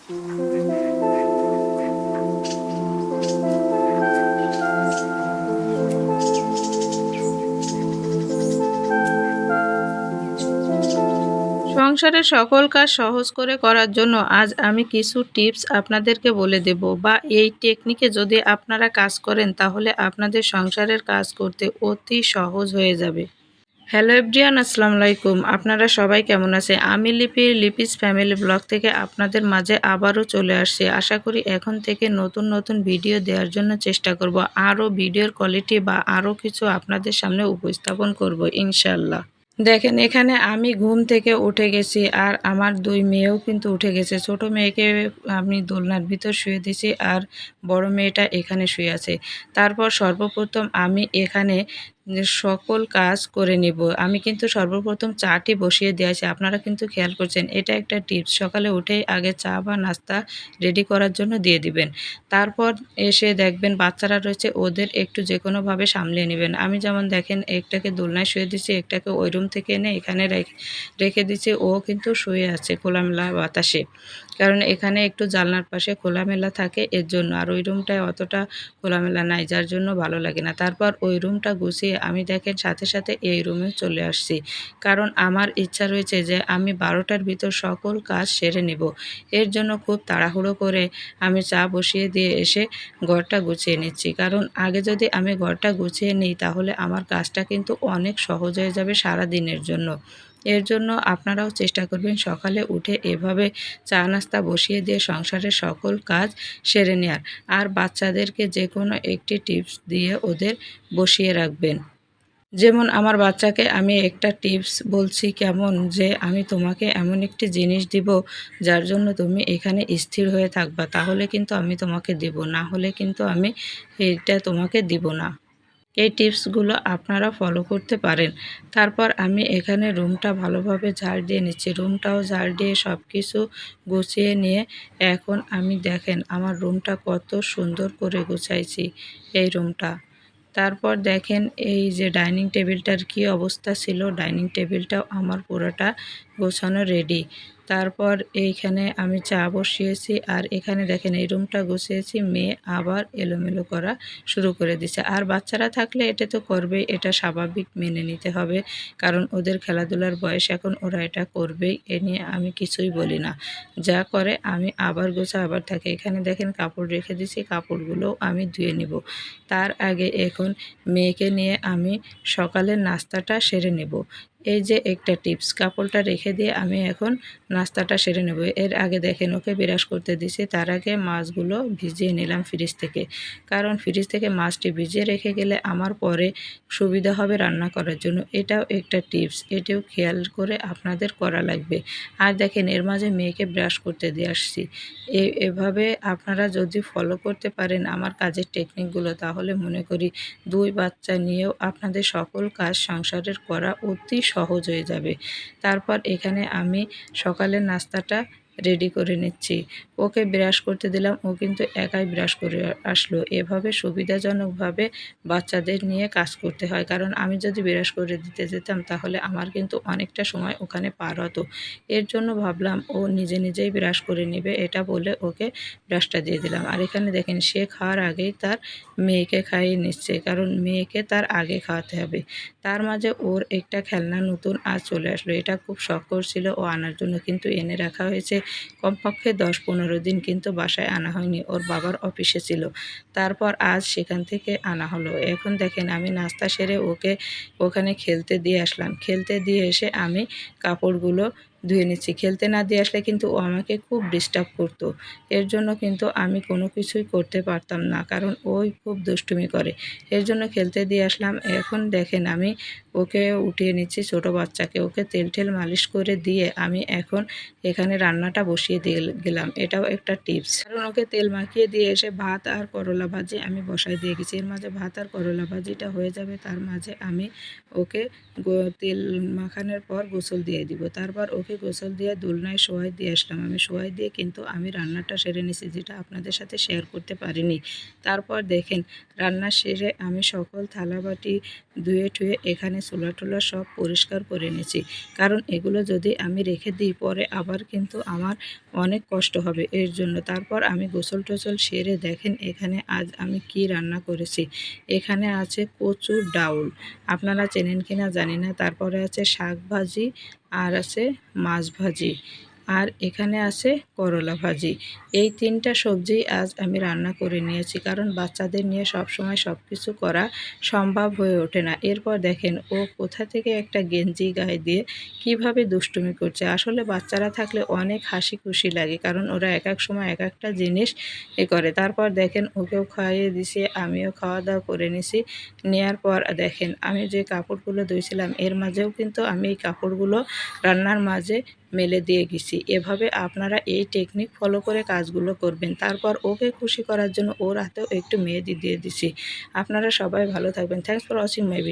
সংসারের সকল কাজ সহজ করে করার জন্য আজ আমি কিছু টিপস আপনাদেরকে বলে দেব, বা এই টেকনিকে যদি আপনারা কাজ করেন তাহলে আপনাদের সংসারের কাজ করতে অতি সহজ হয়ে যাবে। হ্যালো এভরিওয়ান, আসসালামু আলাইকুম। আপনারা সবাই কেমন আছে? আমি লিপিস ফ্যামিলি ব্লগ থেকে আপনাদের মাঝে আবারও চলে আসছি। আশা করি এখন থেকে নতুন নতুন ভিডিও দেওয়ার জন্য চেষ্টা করব, আরও ভিডিওর কোয়ালিটি বা আরও কিছু আপনাদের সামনে উপস্থাপন করব ইনশাল্লাহ। দেখেন, এখানে আমি ঘুম থেকে উঠে গেছি আর আমার 2 মেয়েও কিন্তু উঠে গেছে। ছোট মেয়েকে আমি দোলনার ভিতর শুয়ে দিয়েছি আর বড় মেয়েটা এখানে শুয়ে আছে। তারপর সর্বপ্রথম আমি এখানে সকল কাজ করে নেব। আমি কিন্তু সর্বপ্রথম চাটি বসিয়ে দিয়েছি। আপনারা কিন্তু খেয়াল করছেন, এটা একটা টিপস। সকালে উঠেই আগে চা বা নাস্তা রেডি করার জন্য দিয়ে দিবেন। তারপর এসে দেখবেন বাচ্চারা রয়েছে, ওদের একটু যেকোনোভাবে সামলিয়ে নেবেন। আমি যেমন দেখেন, একটাকে দোলনায় শুয়ে দিচ্ছি, একটাকে ওই রুম থেকে এনে এখানে রেখে দিচ্ছি। ও কিন্তু শুয়ে আছে খোলামেলা বাতাসে, কারণ এখানে একটু জানলার পাশে খোলামেলা থাকে এর জন্য। আর ওই রুমটায় অতটা খোলামেলা নাই, যার জন্য ভালো লাগে না। তারপর ওই রুমটা গুছিয়ে আমি দেখেন সাথে সাথে এই রুমে চলে আসছি, কারণ আমার ইচ্ছা রয়েছে যে আমি 12টার ভিতর সকল কাজ সেরে নেব। এর জন্য খুব তাড়াহুড়ো করে আমি চা বসিয়ে দিয়ে এসে ঘরটা গুছিয়ে নিচ্ছি, কারণ আগে যদি আমি ঘরটা গুছিয়ে নিই তাহলে আমার কাজটা কিন্তু অনেক সহজ হয়ে যাবে সারা দিনের জন্য। এর জন্য আপনারাও চেষ্টা করবেন সকালে উঠে এভাবে চা নাস্তা বসিয়ে দিয়ে সংসারের সকল কাজ সেরে নেওয়ার। আর বাচ্চাদেরকে যে কোনো একটি টিপস দিয়ে ওদের বসিয়ে রাখবেন। যেমন আমার বাচ্চাকে আমি একটা টিপস বলছি, কেমন যে আমি তোমাকে এমন একটি জিনিস দিব যার জন্য তুমি এখানে স্থির হয়ে থাকবা, তাহলে কিন্তু আমি তোমাকে দেব, না হলে কিন্তু আমি এটা তোমাকে দিব না। এই টিপসগুলো আপনারা ফলো করতে পারেন। তারপর আমি এখানে রুমটা ভালোভাবে ঝাড় দিয়ে নিচ্ছি। রুমটাও ঝাড় দিয়ে সব কিছু গুছিয়ে নিয়ে এখন আমি দেখেন আমার রুমটা কত সুন্দর করে গুছাইছি এই রুমটা। তারপর দেখেন এই যে ডাইনিং টেবিলটার কি অবস্থা ছিল, ডাইনিং টেবিলটাও আমার পুরোটা গোছানো রেডি। তারপর এইখানে আমি চা বসিয়েছি আর এখানে দেখেন এই রুমটা গুছিয়েছি। মেয়ে আবার এলোমেলো করা শুরু করে দিছে। আর বাচ্চারা থাকলে এটা তো করবেই, এটা স্বাভাবিক, মেনে নিতে হবে, কারণ ওদের খেলাধুলার বয়স এখন, ওরা এটা করবেই। এ নিয়ে আমি কিছুই বলি না। যা করে আমি আবার গোছা আবার থাকে। এখানে দেখেন কাপড় রেখে দিছি, কাপড়গুলোও আমি ধুয়ে নিব। তার আগে এখন মেয়েকে নিয়ে আমি সকালের নাস্তাটা সেরে নেব। এই যে একটা টিপস, কাপড়টা রেখে দিয়ে আমি এখন নাস্তাটা সেরে নেব। এর আগে দেখেন ওকে বিরাস করতে দিছি, তার আগে মাছগুলো ভিজিয়ে নিলাম ফ্রিজ থেকে, কারণ ফ্রিজ থেকে মাছটি ভিজিয়ে রেখে গেলে আমার পরে সুবিধা হবে রান্না করার জন্য। এটাও একটা টিপস, এটাও খেয়াল করে আপনাদের করা লাগবে। আর দেখেন এর মাঝে মেয়েকে ব্রাশ করতে দিয়ে আসছি। এভাবে আপনারা যদি ফলো করতে পারেন আমার কাজের টেকনিকগুলো, তাহলে মনে করি 2 বাচ্চা নিয়েও আপনাদের সকল কাজ সংসারের করা অতি সহজ হয়ে যাবে। তারপর এখানে আমি সকালের নাস্তাটা রেডি করে নিচ্ছি। ওকে ব্রাশ করতে দিলাম, ও কিন্তু একাই ব্রাশ করে আসলো। এভাবে সুবিধাজনকভাবে বাচ্চাদের নিয়ে কাজ করতে হয়, কারণ আমি যদি ব্রাশ করে দিতে যেতাম তাহলে আমার কিন্তু অনেকটা সময় ওখানে পার হতো। এর জন্য ভাবলাম ও নিজে নিজেই ব্রাশ করে নেবে, এটা বলে ওকে ব্রাশটা দিয়ে দিলাম। আর এখানে দেখেন সে খাওয়ার আগেই তার মেয়েকে খাইয়ে নিচ্ছে, কারণ মেয়েকে তার আগে খাওয়াতে হবে। তার মাঝে ওর একটা খেলনা নতুন আজ চলে আসলো। এটা খুব শখ করছিল ও আনার জন্য, কিন্তু এনে রাখা হয়েছে কমপক্ষে 10-15 দিন, কিন্তু বাসায় আনা হয়নি, ওর বাবার অফিসে ছিল। তারপর আজ সেখান থেকে আনা হলো। এখন দেখেন আমি নাস্তা সেরে ওকে ওখানে খেলতে দিয়ে আসলাম। খেলতে দিয়ে এসে আমি কাপড়গুলো ধুয়ে নিচ্ছি। খেলতে না দিয়ে আসলে কিন্তু ও আমাকে খুব ডিস্টার্ব করতো। এর জন্য কিন্তু আমি কোনো কিছুই করতে পারতাম না, কারণ ওই খুব দুষ্টুমি করে। এর জন্য খেলতে দিয়ে আসলাম। এখন দেখেন আমি ওকে উঠিয়ে নিচ্ছি, ছোট বাচ্চাকে। ওকে তেল টেল মালিশ করে দিয়ে আমি এখন এখানে রান্নাটা বসিয়ে দিয়ে গেলাম। এটাও একটা টিপস, কারণ ওকে তেল মাখিয়ে দিয়ে এসে ভাত আর করলা ভাজি আমি বসাই দিয়ে গেছি। এর মাঝে ভাত আর করলা ভাজিটা হয়ে যাবে, তার মাঝে আমি ওকে তেল মাখানোর পর গোসল দিয়ে দিব। তারপর ওকে ওকে গোসল দিয়ে দোলনায় শোয়াই দিয়ে আসলাম। আমি শোয়াই দিয়ে কিন্তু আমি রান্নাটা সেরে নিয়েছি, যেটা আপনাদের সাথে শেয়ার করতে পারিনি। তারপর দেখেন রান্না সেরে আমি সকল থালাবাটি ধুয়ে টুয়ে এখানে চুলা টুলা সব পরিষ্কার করে নিয়েছি, কারণ এগুলো যদি আমি রেখে দিই পরে আবার কিন্তু আমার অনেক কষ্ট হবে এর জন্য। তারপর আমি গোসল টোসল সেরে দেখেন এখানে আজ আমি কি রান্না করেছি। এখানে আছে কচুর ডাউল, আপনারা চেনেন কিনা জানি না। তারপরে আছে শাক ভাজি, আর আছে মাছ ভাজি, আর এখানে আছে করলা ভাজি। এই 3টা সবজি আজ আমি রান্না করে নিয়েছি, কারণ বাচ্চাদের নিয়ে সব সময় সব কিছু করা সম্ভব হয়ে ওঠে না। এরপর দেখেন ও কোথা থেকে একটা গেঞ্জি গায়ে দিয়ে কিভাবে দুষ্টুমি করছে। আসলে বাচ্চারা থাকলে অনেক হাসি খুশি লাগে, কারণ ওরা এক এক সময় এক একটা জিনিস করে। তারপর দেখেন ওকেও খাইয়ে দিছি, আমিও খাওয়া দাওয়া করে নিছি। নেওয়ার পর দেখেন আমি যে কাপড়গুলো ধুয়েছিলাম এর মাঝেও কিন্তু আমি এই কাপড়গুলো রান্নার মাঝে মেলে দিয়ে গেছি। এভাবে আপনারা এই টেকনিক ফলো করে কাজগুলো করবেন। তারপর ওকে খুশি করার জন্য ওর হাতেও একটু মেহেদি দিয়ে দিছি। আপনারা সবাই ভালো থাকবেন। Thanks for watching my video.